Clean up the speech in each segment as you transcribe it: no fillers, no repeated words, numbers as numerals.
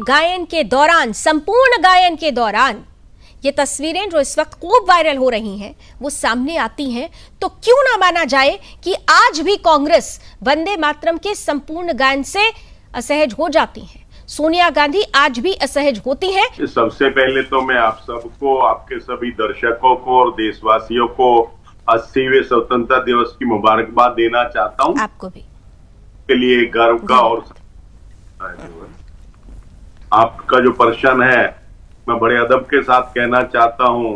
गायन के दौरान, संपूर्ण गायन के दौरान ये तस्वीरें जो इस वक्त खूब वायरल हो रही हैं वो सामने आती हैं, तो क्यों ना माना जाए कि आज भी कांग्रेस वंदे मातरम के संपूर्ण गायन से असहज हो जाती है। सोनिया गांधी आज भी असहज होती हैं। सबसे पहले तो मैं आप सबको, आपके सभी दर्शकों को और देशवासियों को 80वें स्वतंत्रता दिवस की मुबारकबाद देना चाहता हूं। आपको भी के लिए गर्व का और आपका जो प्रश्न है, मैं बड़े अदब के साथ कहना चाहता हूं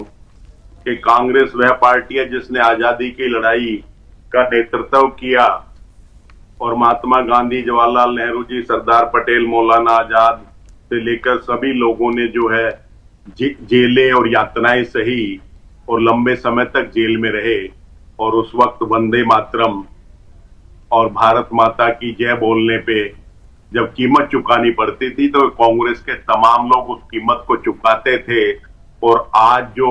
कि कांग्रेस वह पार्टी है जिसने आजादी की लड़ाई का नेतृत्व किया और महात्मा गांधी, जवाहरलाल नेहरू जी, सरदार पटेल, मौलाना आजाद से लेकर सभी लोगों ने जो है जेलें और यातनाएं सही और लंबे समय तक जेल में रहे, और उस वक्त वंदे मातरम और भारत माता की जय बोलने पे जब कीमत चुकानी पड़ती थी तो कांग्रेस के तमाम लोग उस कीमत को चुकाते थे। और आज जो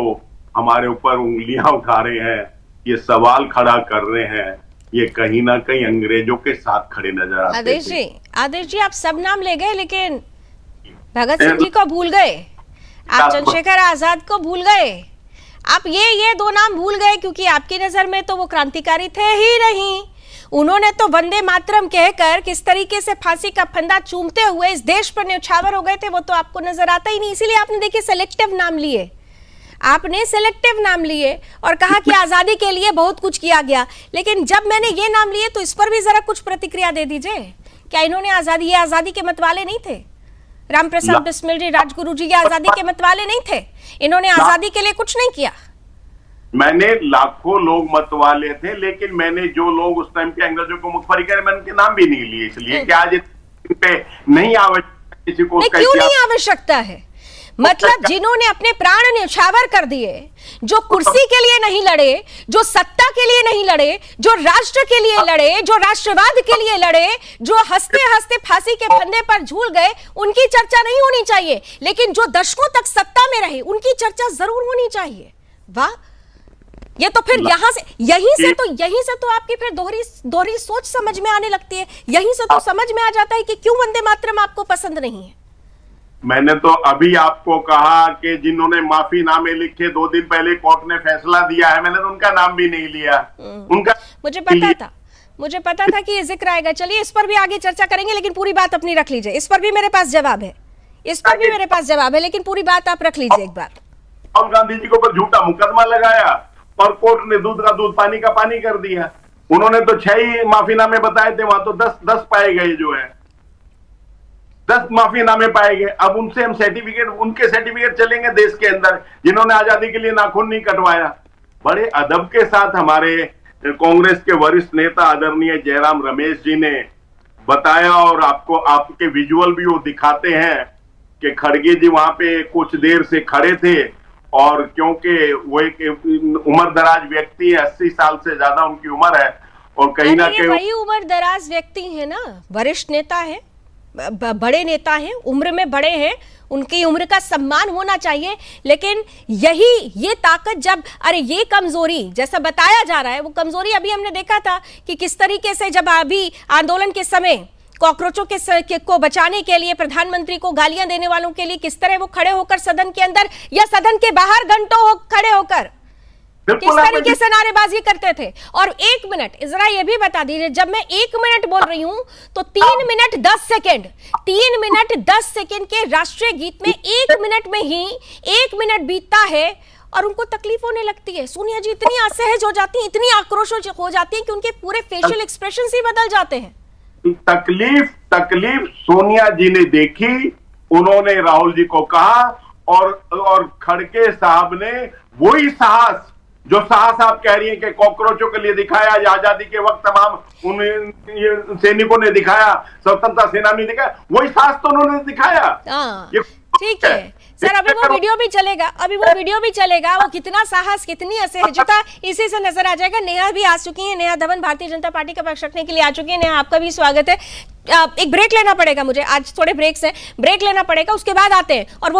हमारे ऊपर उंगलियां उठा रहे हैं, ये सवाल खड़ा कर रहे हैं, ये कहीं ना कहीं अंग्रेजों के साथ खड़े नजर आते थे। आदेश जी, आप सब नाम ले गए लेकिन भगत सिंह जी को भूल गए, आप चंद्रशेखर आजाद को भूल गए, आप ये दो नाम भूल गए क्योंकि आपकी नजर में तो वो क्रांतिकारी थे ही नहीं। उन्होंने तो वंदे मातरम कहकर किस तरीके से फांसी का फंदा चूमते हुए इस देश पर न्यौछावर हो गए थे वो तो आपको नजर आता ही नहीं। इसीलिए आपने देखिए सेलेक्टिव नाम लिए, आपने सेलेक्टिव नाम लिए और कहा कि आजादी के लिए बहुत कुछ किया गया। लेकिन जब मैंने ये नाम लिए तो इस पर भी जरा कुछ प्रतिक्रिया दे दीजिए। क्या इन्होंने ये आजादी के मतवाले नहीं थे? रामप्रसाद बिस्मिल जी, राजगुरु जी ये आजादी के मतवाले नहीं थे? इन्होंने आजादी के लिए कुछ नहीं किया? मैंने लाखों लोग मतवाले थे, लेकिन मैंने जो लोग उस टाइम के अंग्रेजों को मुखबरी करे, मैंने उनके नाम भी नहीं लिए, इसलिए कि आज पे नहीं आवश्यकता किसी को। क्यों नहीं आवश्यकता है? मतलब जिन्होंने अपने प्राण न्यौछावर कर दिए, जो कुर्सी के लिए नहीं लड़े, जो सत्ता के लिए नहीं लड़े, जो राष्ट्र के लिए लड़े, जो राष्ट्रवाद के लिए लड़े, जो हंसते हंसते फांसी के फंदे पर झूल गए, उनकी चर्चा नहीं होनी चाहिए। लेकिन जो दशकों तक सत्ता में रहे उनकी चर्चा जरूर होनी चाहिए। वाह, ये तो फिर यहीं से तो आपकी फिर दोहरी सोच समझ में आने लगती है। यहीं से तो समझ में आ जाता है कि क्यों वंदे मातरम आपको पसंद नहीं है। मैंने तो अभी आपको कहा कि जिन्होंने माफीनामे लिखे 2 दिन पहले कोर्ट ने फैसला दिया है, मैंने तो उनका नाम भी नहीं लिया। उनका मुझे पता था कि ये जिक्र आएगा। चलिए इस पर भी आगे चर्चा करेंगे, लेकिन पूरी बात अपनी रख लीजिए। इस पर भी मेरे पास जवाब है, लेकिन पूरी बात आप रख लीजिए एक बार। राहुल गांधी जी के ऊपर झूठा मुकदमा लगाया और कोर्ट ने दूध का दूध, पानी का पानी कर दिया। उन्होंने तो 6 ही माफीनामे बताए थे, वहां तो 10 पाए गए, जो है 10 माफीनामे पाए गए। अब उनसे हम उनके सर्टिफिकेट चलेंगे देश के अंदर, जिन्होंने आजादी के लिए नाखून नहीं कटवाया। बड़े अदब के साथ हमारे कांग्रेस के वरिष्ठ नेता आदरणीय जयराम रमेश जी ने बताया, और आपको आपके विजुअल भी वो दिखाते हैं कि खड़गे जी वहां पे कुछ देर से खड़े थे, और क्योंकि वो एक उम्र दराज व्यक्ति है, 80 साल से ज्यादा उनकी उम्र है, और कहीं ना कहीं वही उम्र दराज व्यक्ति है ना, वरिष्ठ नेता है, बड़े नेता हैं, उम्र में बड़े हैं, उनकी उम्र का सम्मान होना चाहिए। लेकिन ये ताकत जब, अरे ये कमजोरी जैसा बताया जा रहा है, वो कमजोरी अभी हमने देखा था कि किस तरीके से जब अभी आंदोलन के समय कॉकरोचों को बचाने के लिए प्रधानमंत्री को गालियां देने वालों के लिए किस तरह वो खड़े होकर सदन के अंदर या सदन के बाहर घंटों खड़े होकर किस तरीके से नारेबाजी करते थे। और 1 मिनट जरा ये भी बता दीजिए, जब मैं 1 मिनट बोल रही हूं तो 3 मिनट 10 सेकेंड के राष्ट्रीय गीत में 1 मिनट में ही 1 मिनट बीतता है और उनको तकलीफ होने लगती है। सोनिया जी इतनी असहज हो जाती है, इतनी आक्रोश हो जाती है कि उनके पूरे फेशियल एक्सप्रेशन ही बदल जाते हैं। तकलीफ सोनिया जी ने देखी, उन्होंने राहुल जी को कहा, और खड़गे साहब ने वही साहस, जो साहस आप कह रही हैं कि कॉकरोचों के लिए दिखाया, आजादी के वक्त तमाम उन सैनिकों ने दिखाया, स्वतंत्रता सेनानी ने दिखाया, वही साहस तो उन्होंने दिखाया। ठीक है सर, अभी वो वीडियो भी चलेगा, वो कितना साहस, कितनी असहजता इसी से नजर आ जाएगा। नेहा भी आ चुकी है, नेहा धवन भारतीय जनता पार्टी का पक्ष रखने के लिए आ चुकी है। नेहा, आपका भी स्वागत है। एक ब्रेक लेना पड़ेगा मुझे, आज थोड़े ब्रेक्स हैं, ब्रेक लेना पड़ेगा, उसके बाद आते हैं और वो